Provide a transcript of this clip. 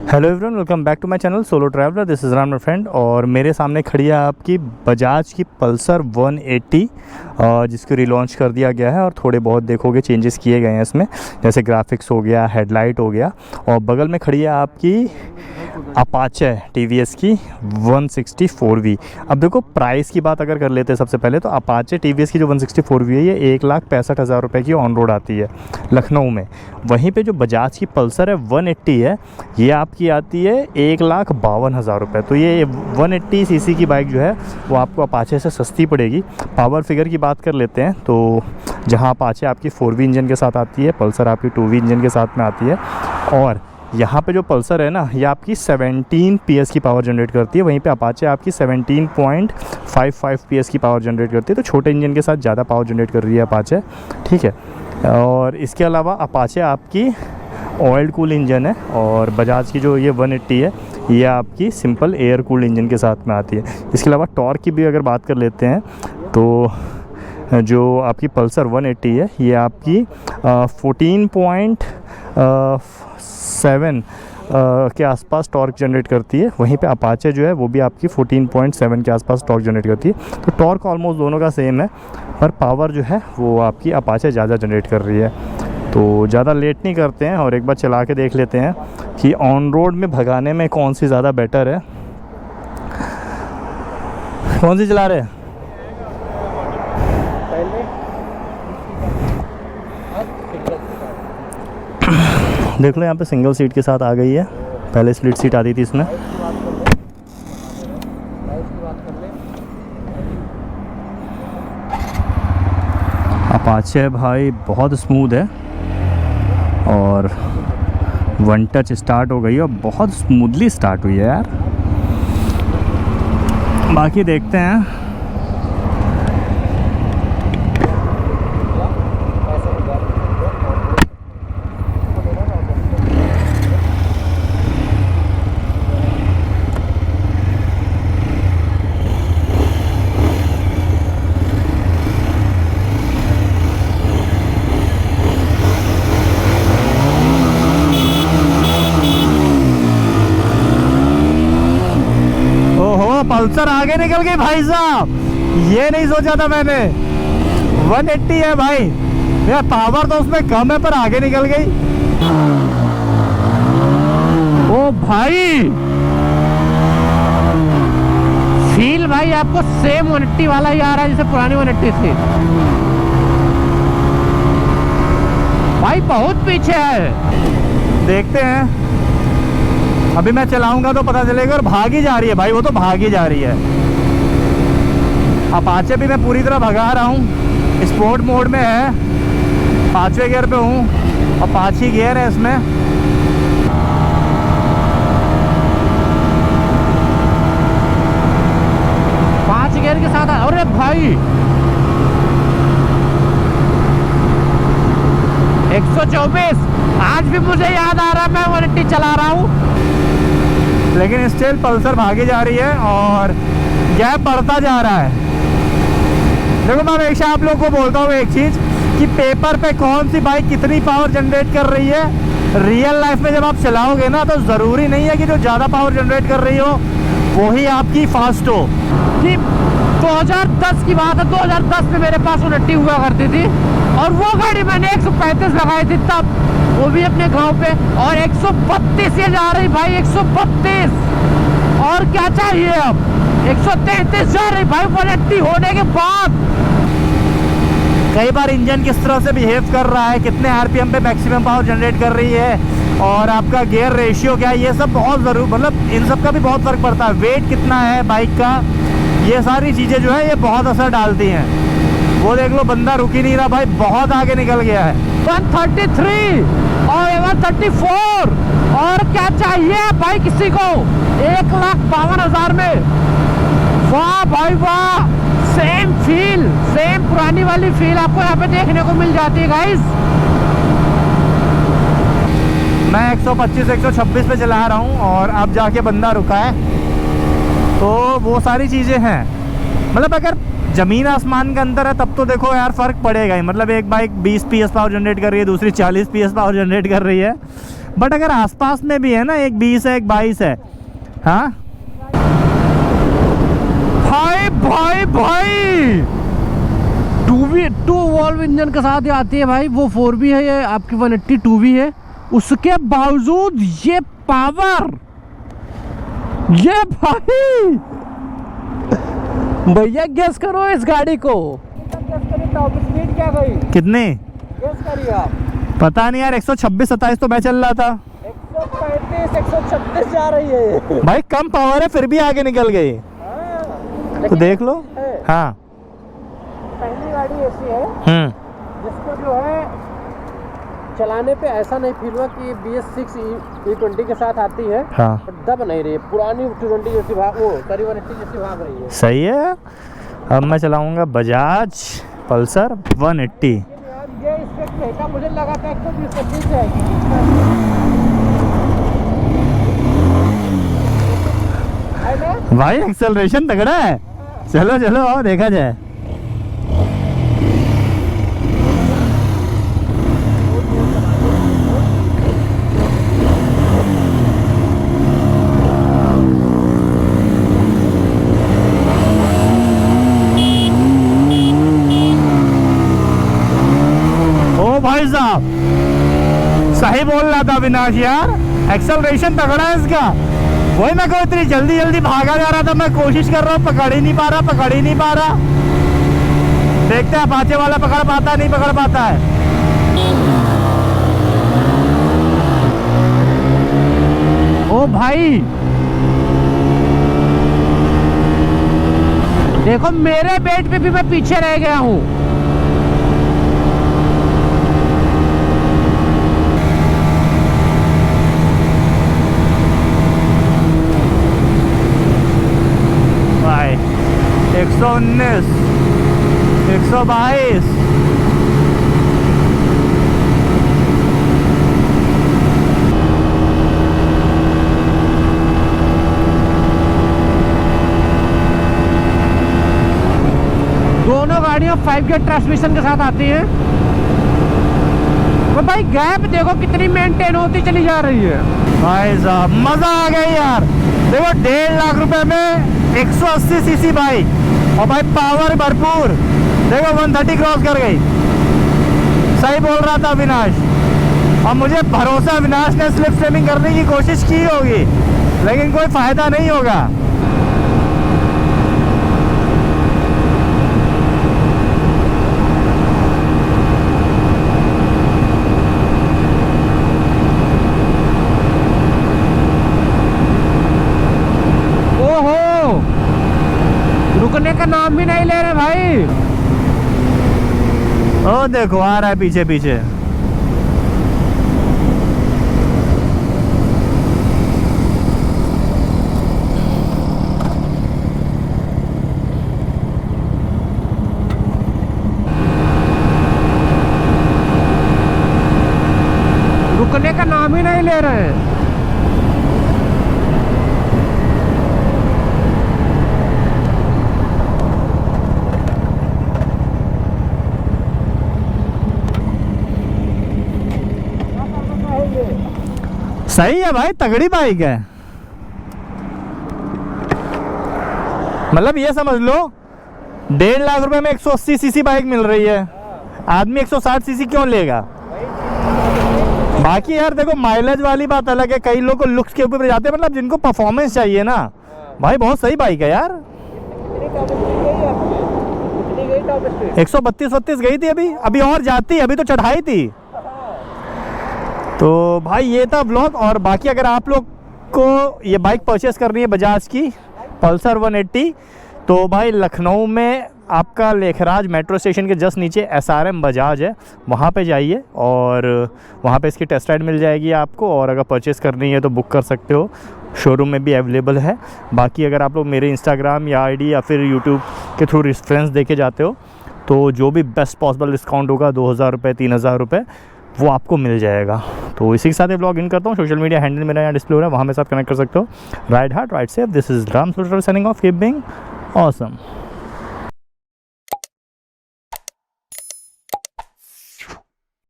Hello everyone, welcome back to my channel solo traveller. This is Ram my friend. और मेरे सामने खड़ी है आपकी बजाज की पल्सर 180 जिसको रिलॉन्च कर दिया गया है और थोड़े बहुत देखोगे चेंजेस किए गए हैं इसमें, जैसे ग्राफिक्स हो गया, हेडलाइट हो गया। और बगल में खड़ी है आपकी अपाचे टीवीएस की 164V। अब देखो प्राइस की बात अगर कर लेते हैं सबसे पहले, तो अपाचे टीवीएस की जो 164V है ये 1,65,000 रुपये की ऑन रोड आती है लखनऊ में। वहीं पे जो बजाज की पल्सर है 180 है, ये आपकी आती है 1,52,000 रुपये। तो ये 180 सीसी की बाइक जो है वो आपको अपाचे से सस्ती पड़ेगी। पावर फिगर की बात कर लेते हैं तो जहाँ अपाचे आपकी 4V इंजन के साथ आती है, पल्सर आपकी 2V इंजन के साथ में आती है। और यहाँ पे जो पल्सर है ना, ये आपकी 17 PS की पावर जनरेट करती है, वहीं पे अपाचे आपकी 17.55 PS की पावर जनरेट करती है। तो छोटे इंजन के साथ ज़्यादा पावर जनरेट कर रही है अपाचे, ठीक है। और इसके अलावा अपाचे आपकी ऑयल कूल इंजन है, और बजाज की जो ये 180 है ये आपकी सिंपल एयर कूल्ड इंजन के साथ में आती है। इसके अलावा टॉर्क की भी अगर बात कर लेते हैं तो जो आपकी पल्सर 180 है ये आपकी 14.7 के आसपास टॉर्क जनरेट करती है। वहीं पे अपाचे जो है वो भी आपकी 14.7 के आसपास टॉर्क जनरेट करती है। तो टॉर्क ऑलमोस्ट दोनों का सेम है, पर पावर जो है वो आपकी अपाचे ज़्यादा जनरेट कर रही है। तो ज़्यादा लेट नहीं करते हैं और एक बार चला के देख लेते हैं कि ऑन रोड में भगाने में कौन सी ज़्यादा बेटर है। कौन सी चला रहे हैं? देख लो यहाँ पे सिंगल सीट के साथ आ गई है, पहले स्प्लिट सीट आती थी इसमें। अपाचे भाई बहुत स्मूथ है और वन टच स्टार्ट हो गई और बहुत स्मूथली स्टार्ट हुई है यार। बाकी देखते हैं। पल्सर आगे निकल गई भाई साहब, ये नहीं सोचा था मैंने। 180 है भाई, मेरा पावर तो उसमें कम है पर आगे निकल गई। ओ भाई फील भाई आपको सेम 180 वाला ही आ रहा है जैसे पुरानी 180 थी भाई, बहुत पीछे है। देखते हैं, अभी मैं चलाऊंगा तो पता चलेगा। और भागी जा रही है भाई, वो तो भागी जा रही है। अपाचे भी मैं पूरी तरह भगा रहा हूँ, स्पोर्ट मोड में है, 5वें गियर पे हूँ और 5 ही गियर है इसमें। पांच गियर के साथ। अरे भाई 124 आज भी मुझे याद आ रहा है, मैं 180 चला रहा हूँ, लेकिन स्टिल पल्सर भागी जा रही है और गैप बढ़ता जा रहा है। देखो मैं हमेशा आप लोगों को बोलता हूँ एक चीज़ कि पेपर पे कौन सी बाइक कितनी पावर जनरेट कर रही है, रियल लाइफ में जब आप चलाओगे ना तो ज़रूरी नहीं है कि जो ज़्यादा पावर जनरेट कर रही हो वही आपकी फास्ट हो। कि 2010 की बात है, 2010 में मेरे पास 180 हुआ करती थी और वो गाड़ी मैंने 135 लगाई थी तब, वो भी अपने गांव पे, और 132 ये जा रही भाई, 132। और क्या चाहिए अब, 133 जा रही भाई 180 होने के बाद। कई बार इंजन किस तरह से बिहेव कर रहा है, कितने आरपीएम पे मैक्सिमम पावर जनरेट कर रही है, और आपका गियर रेशियो क्या है, ये सब बहुत ज़रूर, मतलब इन सब का भी बहुत फ़र्क पड़ता है। वेट कितना है बाइक का, ये सारी चीज़ें जो है ये बहुत असर डालती हैं। वो देख लो बंदा रुक ही नहीं रहा भाई, बहुत आगे निकल गया है। 133 और 134, और क्या चाहिए भाई किसी को 1,52,000 में। वाह भाई वाह, सेम फील, सेम पुरानी वाली फील आपको यहाँ पे देखने को मिल जाती है गाइस। मैं 125-126 पे चला रहा हूँ और अब जाके बंदा रुका है, तो वो सारी चीज़ें हैं। मतलब अगर ज़मीन आसमान का अंतर है तब तो देखो यार फ़र्क पड़ेगा ही। मतलब एक बाइक 20 PS पावर जनरेट कर रही है, दूसरी 40 PS पावर जनरेट कर रही है, बट अगर आसपास में भी है ना, एक 20 है एक 22 है। हाँ भाई भाई भाई 2 वॉल्व इंजन के साथ ही आती है भाई। वो 4V है, ये आपकी 180 2V है। उसके बावजूद ये पावर, ये भाई भैया गेस करो इस गाड़ी को। टॉप स्पीड क्या गई? कितने गेस करिए आप। पता नहीं यार, 126-27 तो मैं चल रहा था। 135 136 जा रही है भाई कम पावर है फिर भी आगे निकल गई। तो देख लो। हाँ पहली गाड़ी ऐसी है जिसको जो है चलाने पे ऐसा नहीं फील हुआ कि BS6 E20 के साथ आती है। हाँ दब नहीं रही है, पुरानी 220 जैसी भाग, वो 180 जैसी भाग रही है। सही है। अब मैं चलाऊंगा बजाज पल्सर 180। ये इससे क्या मुझे लगा था 120 है। भाई एक्सेलरेशन तगड़ा है। चलो चलो और देखा जाए। ओ भाई साहब सही बोल रहा था अविनाश यार, एक्सेलरेशन तगड़ा है इसका। वही मैं कहूँ इतनी जल्दी जल्दी भागा जा रहा था, मैं कोशिश कर रहा हूँ, पकड़ ही नहीं पा रहा। देखते हैं अपाचे वाला पकड़ पाता नहीं पकड़ पाता है। ओ भाई देखो मेरे बेट पे भी मैं पीछे रह गया हूँ। भाई 119 122 दोनों गाड़ियां 5 गियर ट्रांसमिशन के साथ आती हैं। तो भाई गैप देखो कितनी मेंटेन होती चली जा रही है। भाई साहब मजा आ गया यार। देखो 1.5 लाख रुपए में 180 सीसी बाइक और भाई पावर भरपूर। देखो 130 क्रॉस कर गई। सही बोल रहा था अविनाश, और मुझे भरोसा अविनाश ने स्लिप स्ट्रीमिंग करने की कोशिश की होगी लेकिन कोई फायदा नहीं होगा। रुकने का नाम भी नहीं ले रहे भाई। ओ देखो आ रहा है पीछे पीछे। रुकने का नाम ही नहीं ले रहे हैं। सही है भाई, तगड़ी बाइक है। मतलब ये समझ लो 1.5 लाख रुपए में 180 सीसी बाइक मिल रही है। आदमी 160 सीसी क्यों लेगा। बाकी यार देखो माइलेज वाली बात अलग है, कई लोग को लुक्स के ऊपर जाते हैं, मतलब जिनको परफॉर्मेंस चाहिए ना भाई, बहुत सही बाइक है यार। 132-32 गई थी अभी और जाती, अभी तो चढ़ाई थी। तो भाई ये था व्लॉग। और बाकी अगर आप लोग को ये बाइक परचेस करनी है बजाज की पल्सर 180, तो भाई लखनऊ में आपका लेखराज मेट्रो स्टेशन के जस्ट नीचे SRM बजाज है, वहाँ पे जाइए और वहाँ पे इसकी टेस्ट राइड मिल जाएगी आपको। और अगर परचेस करनी है तो बुक कर सकते हो, शोरूम में भी अवेलेबल है। बाकी अगर आप लोग मेरे इंस्टाग्राम या आईडी या फिर यूट्यूब के थ्रू रेफरेंस देके जाते हो तो जो भी बेस्ट पॉसिबल डिस्काउंट होगा 2000 रुपये 3000 रुपये वो आपको मिल जाएगा। तो इसी के साथ ब्लॉग इन करता हूँ। सोशल मीडिया हैंडल मेरा यहाँ डिस्प्ले हो रहा है, वहाँ मेरे साथ कनेक्ट कर सकते हो। Ride heart ride safe, this is Ram signing off, keep being awesome.